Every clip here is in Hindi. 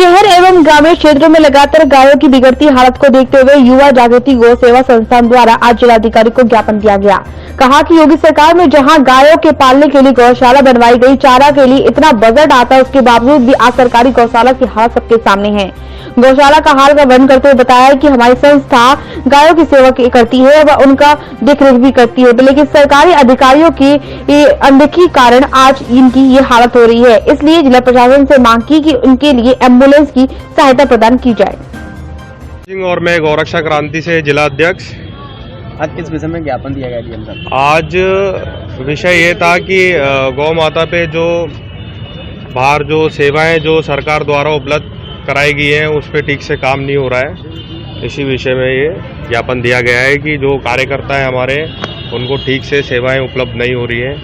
शहर एवं ग्रामीण क्षेत्रों में लगातार गायों की बिगड़ती हालत को देखते हुए युवा जागृति गौ सेवा संस्थान द्वारा आज जिलाधिकारी को ज्ञापन दिया गया। कहा कि योगी सरकार में जहां गायों के पालने के लिए गौशाला बनवाई गई, चारा के लिए इतना बजट आता है, उसके बावजूद भी आज सरकारी गौशाला की हालत सबके सामने है। गौशाला का हाल का वर्णन करते हुए बताया कि हमारी संस्था गायों की सेवा करती है व उनका देखरेख भी करती है, लेकिन सरकारी अधिकारियों की अनदेखी कारण आज इनकी ये हालत हो रही है। इसलिए जिला प्रशासन से मांग की कि उनके लिए एम्बुलेंस की सहायता प्रदान की जाए। और मैं गौरक्षा क्रांति से जिला अध्यक्ष। आज किस विषय में ज्ञापन दिया गया डीएम साहब? आज विषय ये था कि गौ माता पे जो बाहर जो सेवाएं जो सरकार द्वारा उपलब्ध कराई गई हैं उस पर ठीक से काम नहीं हो रहा है। इसी विषय में ये ज्ञापन दिया गया है कि जो कार्यकर्ता है हमारे, उनको ठीक से सेवाएं उपलब्ध नहीं हो रही हैं,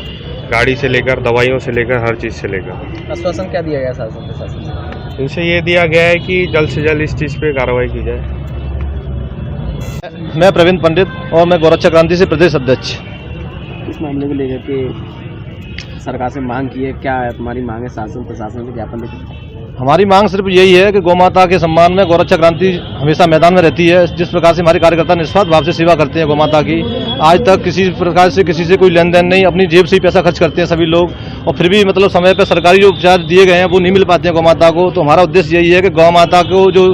गाड़ी से लेकर दवाइयों से लेकर हर चीज़ से लेकर। आश्वासन क्या दिया गया शासन प्रशासन से? इनसे ये दिया गया है कि जल्द से जल्द इस चीज़ पे कार्रवाई की जाए। मैं प्रवीण पंडित और मैं गौरक्षा क्रांति से प्रदेश अध्यक्ष। इस मामले को लेकर के सरकार से मांग की है, क्या है तुम्हारी मांग है शासन प्रशासन से ज्ञापन देकर? हमारी मांग सिर्फ यही है कि गौ माता के सम्मान में गौरक्षा क्रांति हमेशा मैदान में रहती है। जिस प्रकार से हमारे कार्यकर्ता निस्वार्थ भाव से सेवा करते हैं गौ माता की, आज तक किसी प्रकार से किसी से कोई लेन देन नहीं, अपनी जेब से ही पैसा खर्च करते हैं सभी लोग, और फिर भी मतलब समय पर सरकारी जो उपचार दिए गए हैं वो नहीं मिल पाते हैं गौ माता को। तो हमारा उद्देश्य यही है कि गौ माता को जो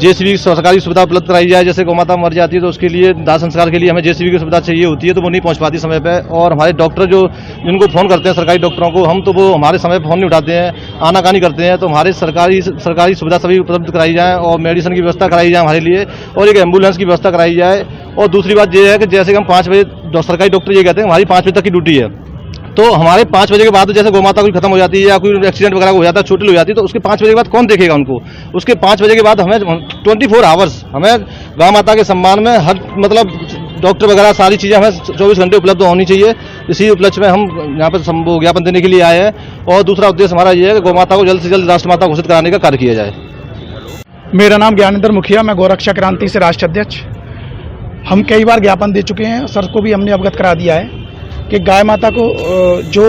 जेसीबी सरकारी सुविधा उपलब्ध कराई जाए। जैसे गौ माता मर जाती है तो उसके लिए दाह संस्कार के लिए हमें जेसीबी की सुविधा चाहिए होती है, तो वो नहीं पहुंच पाती समय पे। और हमारे डॉक्टर जो जिनको फ़ोन करते हैं सरकारी डॉक्टरों को, हम तो वो हमारे समय पर फ़ोन नहीं उठाते हैं, आनाकानी करते हैं। तो हमारे सरकारी सुविधा सभी उपलब्ध कराई जाए और मेडिसिन की व्यवस्था कराई जाए हमारे लिए, और एक एम्बुलेंस की व्यवस्था कराई जाए। और दूसरी बात यह है कि जैसे कि हम 5 बजे सरकारी डॉक्टर ये कहते हैं हमारी 5 बजे तक की ड्यूटी है, तो हमारे 5 बजे के बाद जैसे गौ माता कोई खत्म हो जाती है या कोई एक्सीडेंट वगैरह हो जाता है, चोटिल हो जाती है, तो उसके 5 बजे के बाद कौन देखेगा उनको? उसके 5 बजे के बाद हमें 24 आवर्स हमें गौ माता के सम्मान में हर मतलब डॉक्टर वगैरह सारी चीज़ें हमें 24 घंटे उपलब्ध होनी चाहिए। इसी उपलक्ष्य में हम यहाँ पर ज्ञापन देने के लिए आए हैं। और दूसरा उद्देश्य हमारा ये है कि गौ माता को जल्द से जल्द राष्ट्रमाता घोषित कराने का कार्य किया जाए। मेरा नाम ज्ञानेंद्र मुखिया, मैं गौरक्षा क्रांति से राष्ट्र अध्यक्ष। हम कई बार ज्ञापन दे चुके हैं, सर को भी हमने अवगत करा दिया है कि गाय माता को जो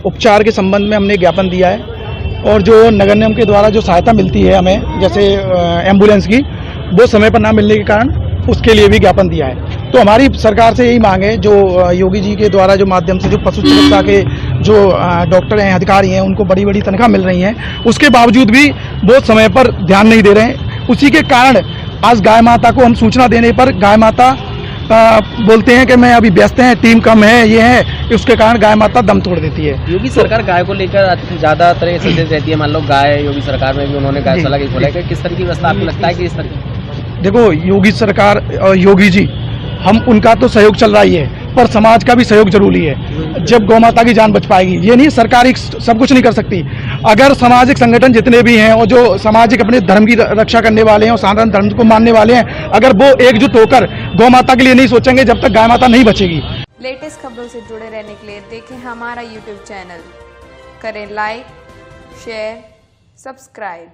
उपचार के संबंध में हमने ज्ञापन दिया है, और जो नगर निगम के द्वारा जो सहायता मिलती है हमें जैसे एम्बुलेंस की, वो समय पर ना मिलने के कारण उसके लिए भी ज्ञापन दिया है। तो हमारी सरकार से यही मांग है, जो योगी जी के द्वारा जो माध्यम से जो पशु चिकित्सा के जो डॉक्टर हैं, अधिकारी हैं, उनको बड़ी बड़ी तनख्वाह मिल रही हैं, उसके बावजूद भी वो समय पर ध्यान नहीं दे रहे हैं। उसी के कारण आज गाय माता को हम सूचना देने पर गाय माता बोलते हैं कि मैं अभी व्यस्त हैं, टीम कम है, ये है, उसके कारण गाय माता दम तोड़ देती है। योगी सरकार गाय को लेकर ज्यादा तरह से रहती है, मान लो गाय योगी सरकार में भी उन्होंने गौशाला की खोला है, किस तरह की व्यवस्था आपको लगता है कि इस तरह? देखो, योगी सरकार और योगी जी, हम उनका तो सहयोग चल रहा ही है, पर समाज का भी सहयोग जरूरी है। जब गौ माता की जान बच पाएगी, ये नहीं सरकार सब कुछ नहीं कर सकती। अगर सामाजिक संगठन जितने भी हैं और जो सामाजिक अपने धर्म की रक्षा करने वाले हैं और साधारण धर्म को मानने वाले हैं, अगर वो एकजुट होकर गौ माता के लिए नहीं सोचेंगे, जब तक गाय माता नहीं बचेगी। लेटेस्ट खबरों से जुड़े रहने के लिए देखें हमारा YouTube चैनल, करें लाइक, शेयर, सब्सक्राइब।